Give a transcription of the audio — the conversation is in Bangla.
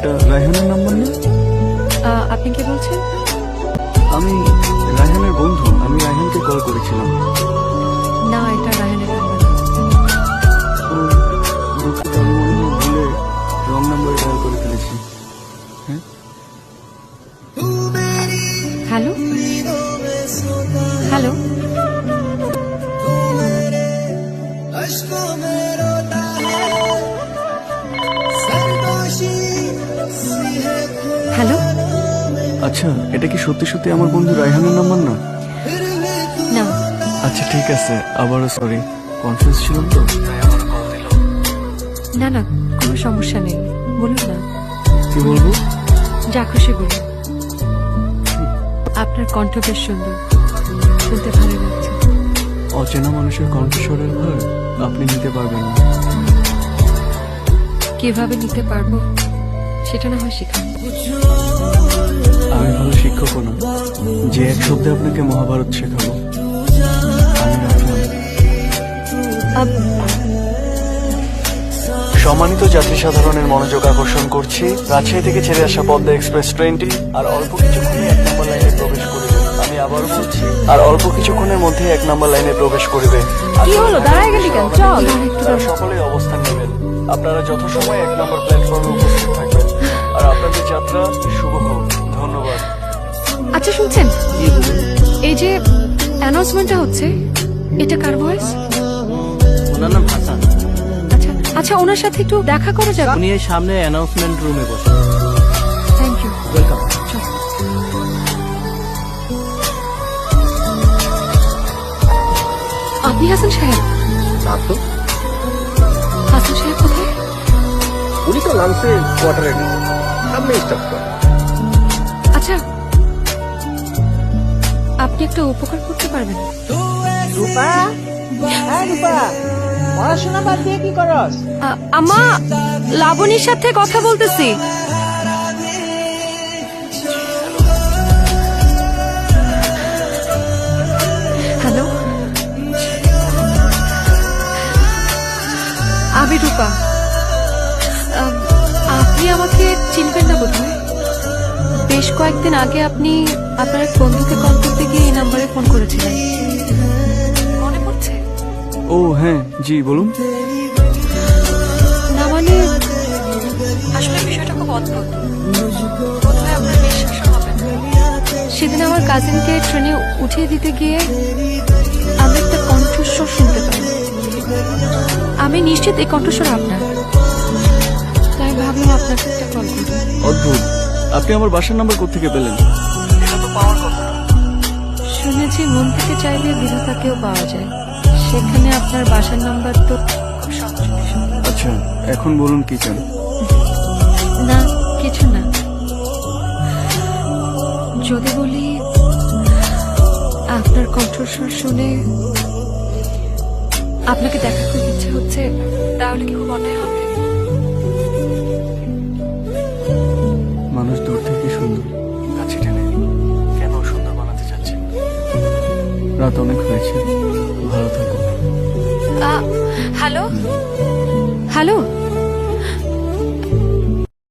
এটা রায়হানের নাম্বার না? আপনি কি বলছেন? আমি রায়হানের বন্ধু, আমি রায়হানকে কল করেছিলাম। না, এটা রায়হানের নাম্বার না। দুঃখিত, আমি মনে হয় ভুলে রং নাম্বারে ডায়াল করে ফেলেছি। হ্যাঁ, হ্যালো হ্যালো, হ্যালো। আচ্ছা, এটা কি সত্যি সত্যি আমার বন্ধু রায়হানের নাম্বার না? না, আচ্ছা ঠিক আছে, আবারও সরি, কনফিউজ ছিলাম তো তাই আবারও কল দিলাম। না না, কোনো সমস্যা নেই, বলুন না। কি বলবো? যা খুশি বলুন। আপনার কণ্ঠ বেশ সুন্দর, শুনতে ভালো লাগছে। অচেনা মানুষের কণ্ঠস্বরের ভার আপনি নিতে পারবেন না। কিভাবে নিতে পারবো সেটা না হয় শেখান। আমি ভালো শিক্ষক না, যে এক শব্দে আপনাকে মহাভারত শেখাবো। আমি রাখলাম। সম্মানিত যাত্রী সাধারণের মনোযোগ আকর্ষণ করছি, রাজশাহী থেকে ছেড়ে আসা পদ্মা এক্সপ্রেস ট্রেনটি আর অল্প কিছুক্ষণে 1 নম্বর লাইনে প্রবেশ করবে। আমি আবারও বলছি, আর অল্প কিছুক্ষণের মধ্যে 1 নম্বর লাইনে প্রবেশ করবে। কি হলো, দাঁড়ায় গেলি কেন? চল। তারা সকলেই অবস্থান নেবেন। আপনারা যথাসময়ে 1 নম্বর প্ল্যাটফর্মে উপস্থিত থাকবেন। আর আপনাদের যাত্রা শুভ হোক। ধন্যবাদ। আচ্ছা শুনছেন, এই যে অ্যানাউন্সমেন্টটা হচ্ছে, এটা কার ভয়েস? ওনার নাম হাসান। আচ্ছা আচ্ছা, ওনার সাথে একটু দেখা করা যাবে? উনি এই সামনে অ্যানাউন্সমেন্ট রুমে বসে। Thank you. ওয়েলকাম। আপনি হাসান সাহেব? না তো, হাসান সাহেব কোথায়? উনি তো লাঞ্চে কোয়ার্টারে গেছেন, সামনে স্টাফ করে। আচ্ছা, আপনি একটা উপকার করতে পারবেন? রূপা, হ্যাঁ রূপা, পড়াশোনা বাদ দিয়ে কি করস? আমা, লাবণীর সাথে কথা বলতেছি। হ্যালো, আমি রূপা। আপনি আমাকে চিনবেন না বোধহয়। বেশ কয়েকদিন আগে আপনি আপনার এক বন্ধুকে কল করতে গিয়ে এই নাম্বারে ফোন করেছিলেন, মনে পড়ছে? ও হ্যাঁ, জি বলুন। না মানে, আসলে বিষয়টা খুব অদ্ভুত, বোধহয় আপনার বিশ্বাস হবে না। সেদিন আমার কাজিনকে ট্রেনে উঠিয়ে দিতে গিয়ে আমি একটা কণ্ঠস্বর শুনতে পাই। আমি নিশ্চিত এই কণ্ঠস্বর আপনার, তাই ভাবলাম আপনাকে একটা কল করব। অদ্ভুত, আপনি আমার বাসার নাম্বার কোত্থেকে পেলেন? এটা তো পাওয়ার কথা না। শুনেছি মন থেকে চাইলে বিধাতাকেও পাওয়া যায়, সেখানে আপনার বাসার নাম্বার তো খুব সহজ বিষয়। আচ্ছা, এখন বলুন কি চান? না, কিছু না। যদি বলি আপনার কণ্ঠস্বর শুনে আপনাকে দেখা খুব ইচ্ছে হচ্ছে, তাহলে কি খুব অন্যায় হবে? মানুষ দূর থেকে সুন্দর, কাছে টেনে কেন সুন্দর বানাতে চাচ্ছেন? রাত অনেক হয়েছে, ভালো থাকুন। Hello hello,